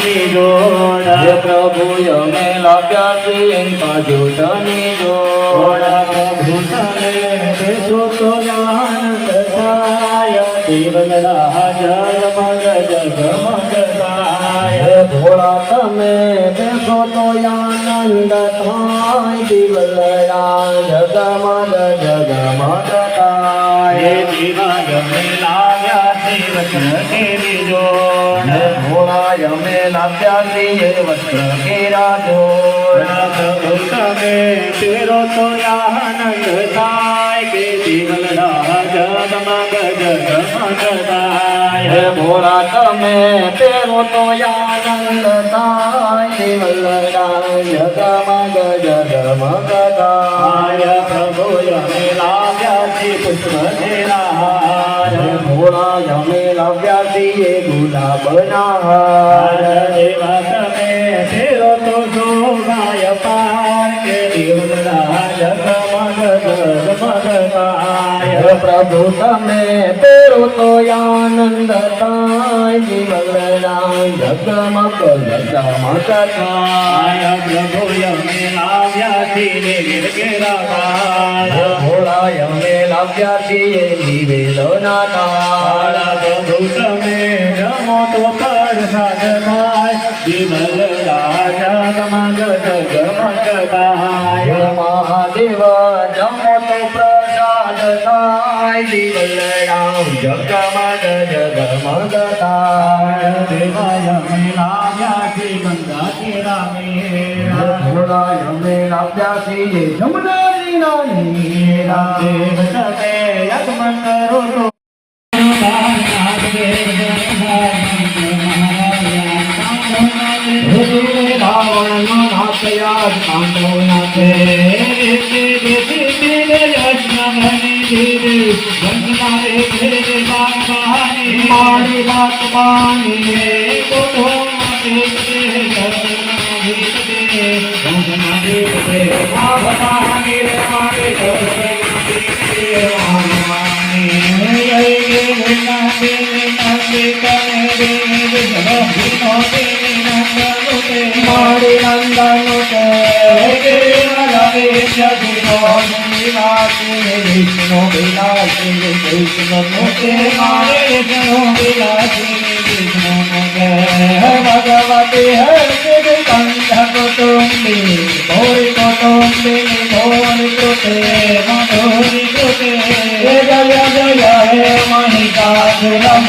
જોડ પ્રભુ અમે લાગ્યા છીએ પાજોટની જોડ પ્રભુ તને બેસો તો આનંદ થાય દેવલડા જગમગ જગમગ થાય ભોળા તમે બેસો તો આનંદ થાય દેવલડા જગમગ જગમગ થાય દીવા અમે લાગ્યા છીએ વસ્ત્ર કેરી જોડ ભોળા અમે લાગ્યા છીએ વસ્ત્ર કેરા જોડ પ્રભુ તમે તેરો તો આનંદ થાય કે દીવલડા જગમગ જગમગ થાય ભોળા તમે તેરો તો આનંદ થાય દીવલડા જગમગ જગમગ થાય પ્રભુ અમે લાગ્યા છીએ પુષ્પ કેરા ભોળા અમે લાવ્યા છીએ ગુલાબના હાર દેવા તમે તેરો તો શોભાય પાર કે દેવલડા જગમગ જગમગ થાય પ્રભુ તમે તેરો તો આનંદ થાય દેવલડા જગમગ જગમગ થાય પ્રભુ અમે લાવ્યા છીએ ગિરગિરા પાર ભોળા અમે લાવ્યા છીએ નિવેદના તાળા પ્રભુ તમે જમો તો પ્રસાદ થાય દિવલડા જગમગ જગમગ થાય મહાદેવ જમો તો પ્રસાદ થાય દિવલડા જગમગ જગમગ થાય દેવાય અમે લાવ્યા છીએ ગંગા કેરામે ભોળા અમે લાવ્યા છીએ જમનારી નાની દેવ તમે યજમાન કરો તો રાવણનો નાથયા કાંડો નાથે મારી વાત માની મારી નંદનો વિષ્ણુ વિલાસી કૃષ્ણ મારે ભગવતી હર કંઠ કુટુંબી ભોરી કુટુંબી ભોરી કૃતે મધુરી કૃતે જય જય હે મહિષાસુરમર્દિની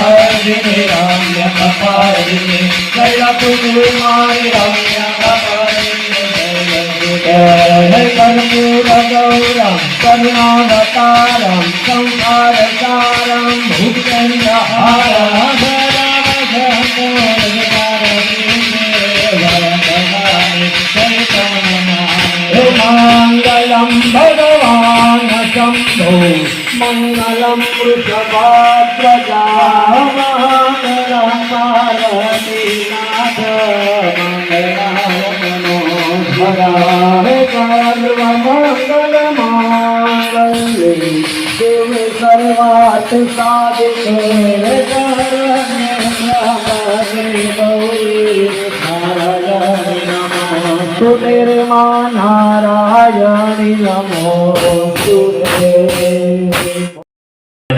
રમ્ય કપાલિની જય તુજે મારી રમ્ય કપાલિની જય કર્પૂર ગૌરમ કરુણાવતારમ સંસાર સારમ ભૂતચંદ્રહારમ મંગલમ ભગવાન શંભો મંગલમ વૃષભાધ્વજા મંગલમ પાર્વતીનાથ મંગલાય મનોહરાય સર્વમંગલ માંગલ્યે શિવે સર્વાર્થ સાધિકે શરણ્યે ગૌરી નારાયણી નમોસ્તુતે માં નારાયણી નમોસ્તુતે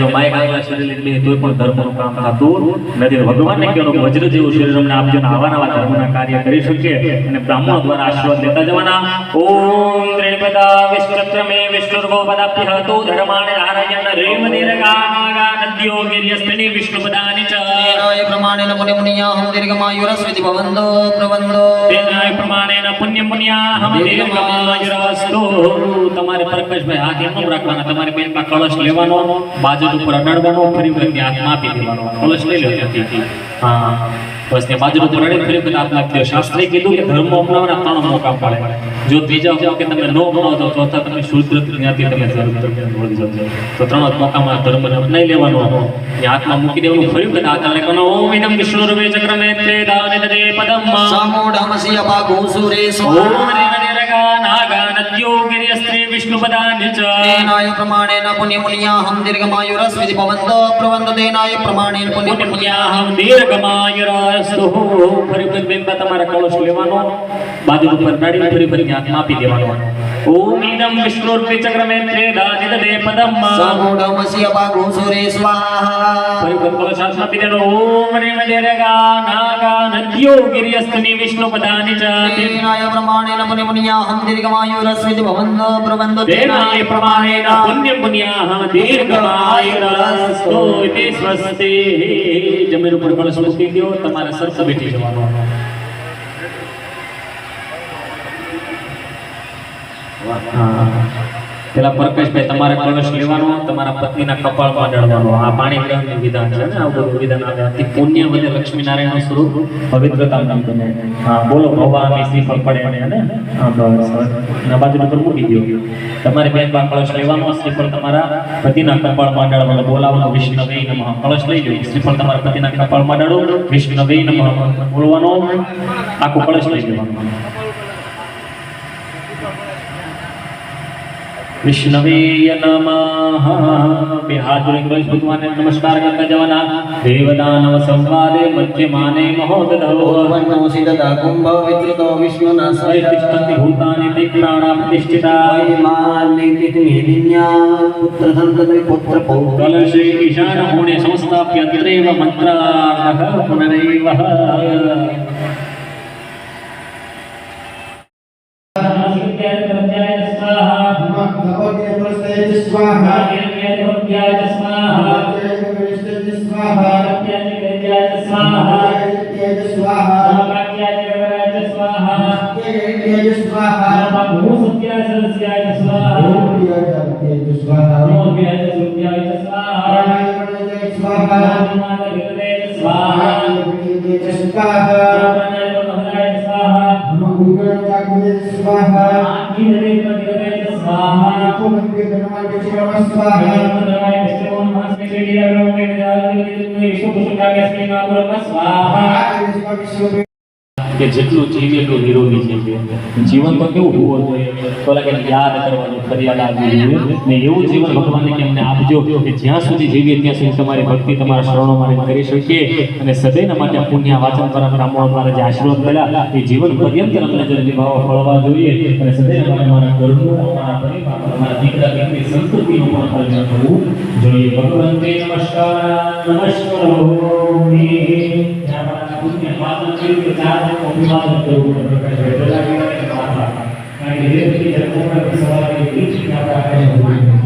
માય કાયલા શરીર એટલે કોઈ પણ ધર્મનું કામ થતું નથી ભગવાનને કહેવાનો વજ્ર જેવું શરીર અમને આપજો ને આવા નવા ધર્મના કાર્ય કરી શકીએ અને બ્રાહ્મણો દ્વારા આશીર્વાદ લેતા જવાના ઓમ ત્રિપદા વિષ્ણુત્રમે વિષ્ણુર્ભો પદાભ્યઃ તો ધર્માણે નારાયણ રેવ નિરગાનાગા નદ્યો ગિર્યસ્મિની વિષ્ણુપદાનિ ચ તેનાય પ્રમાણેન પુણ્ય પુણ્યાહમ દીર્ઘમાયુરસ્વતિ ભવંતો પ્રવંતો તેનાય પ્રમાણેન પુણ્ય પુણ્યાહમ દીર્ઘમાયુરસ્તુ તમારે પ્રકાશભાઈ હાથ એમ રાખવાના તમારે બેન પા કળશ લેવાનો બાજુ ઉપર અડાડવાનો ફરી વખત હાથમાં આપી દેવાનો કળશ લઈ લો ત્યાંથી હા બસ તે બાજુ ઉપર અડે ફરી વખત હાથ નાખી દો શાસ્ત્રે કીધું કે ધર્મ અપનાવવાના ત્રણ મોકા પડે જો ત્રીજા કે તમે નો અપનાવો તો ચોથા તમે શુદ્ર જ્ઞાતિ તમે વળી જજો તો ત્રણ મોકામાં ધર્મને અપનાવી લેવાનો હાથમાં મૂકી દેવાનું ફરી વખત હાથ નાખવાનો ઓમ ઇદમ વિષ્ણુર્વે ચક્રમે ત્રે દાને તદે પદમ સામોઢમસ્ય પાગો સુરેશો ઓમ देगा नागा नद्यो गिर्यस्त्रे विष्णुपदानि च तेनाय प्रमाणेन पुण्यमुनियाहं दीर्घमायुरस्विति भवन्तो प्रवन्तो तेनाय प्रमाणेन पुण्यमुनियाहं दीर्घमायुरस्तु ફરી બેનબા તમારા કળશ લેવાનો બાજુ ઉપર કાઢી ફરી હાથમાં આપી દેવાનો ઓમ ઇદમ વિષ્ણુર્પી ચક્રમેત્રે દાનિદે પદમ સમૂઢમસ્ય ભાગોસુરે સ્વાહા ફરી કળશ હાથમાં આપી દેવાનો ઓમ રેમ દેરેગા નાગા નદ્યો ગિર્યસ્તની વિષ્ણુપદાનિ ચ तेनाय प्रमाणेन पुण्यमुनियाहं दीर्घमायुरस्विति भवन्तो प्रवन्तो तेनाय प्रमाणेन पुण्यमुनियाहं दीर्घमायुरस्तु इति स्वस्ति જમીન ઉપર કળશ મૂકી દો તમારે સરસ બેઠી જવાનો પેલા પ્રકાશભાઈ તમારે કળશ લેવાનો તમારા પત્નીના કપાળમાં ડાળવાનો આ પાણી ગ્રહણનું વિધાન છે ને આ બધું વિધાન આવે અતિ પુણ્ય વધે લક્ષ્મીનારાયણનું સ્વરૂપ પવિત્રતા નામ બને હા બોલો ભવાની શ્રીફળ પડે ને હા બસ ના બાજુ ઉપર મૂકી દો તમારે બેન બા કળશ લેવાનો શ્રીફળ તમારા પતિના કપાળમાં ડાળવાનો બોલાવવાનો વિષ્ણવે નમઃ કળશ લઈ લો શ્રીફળ તમારા પતિના કપાળમાં ડાળો વિષ્ણવે નમઃ બોલવાનો આખો કળશ લઈ લેવાનો विष्णवे नमः બે હાથ જોડી કળશ ભગવાનને નમસ્કાર કરતા જવાના દેવદાનવ સંવાદે મધ્યમાને મહોદધો वर्णो सिद्धता कुंभ विद्रुतो विष्णुना तिष्ठन्ति भूतानि ते प्राणा प्रतिष्ठिता मान्यतिमेदिन्या पुत्र संतति पुत्र पौत्र कलशे ईशान कोणे संस्थाप्य तत्रैव मन्त्रार्थः पुनरैव કે જેટલું જીવીએ એટલું નિરોગી જીવીએ જીવન તો કેવું હોવું જોઈએ તો લાગે યાદ કરવાનું ફરિયાદ આવવી જોઈએ ને એવું જીવન ભગવાનને કે અમને આપજો કે જ્યાં સુધી જીવીએ ત્યાં સુધી તમારી ભક્તિ તમારા શરણોમાં કરી શકીએ અને સદૈવ માટે પુણ્ય વાચન દ્વારા બ્રાહ્મણો દ્વારા જે આશીર્વાદ મળ્યા એ જીવન પર્યંત અમને જો નિભાવવા ફળવા જોઈએ અને સદૈવ માટે મારા ઘરનું મારા પરિવાર મારા દીકરા દીકરી સંસ્કૃતિનું પણ કલ્યાણ કરવું જોઈએ ભગવંતે નમસ્કાર નમસ્કારોમિ પુણ્ય વાચન કર્યું કે ચાર અભિવાદન કરવું પ્રકાશ કારણ કે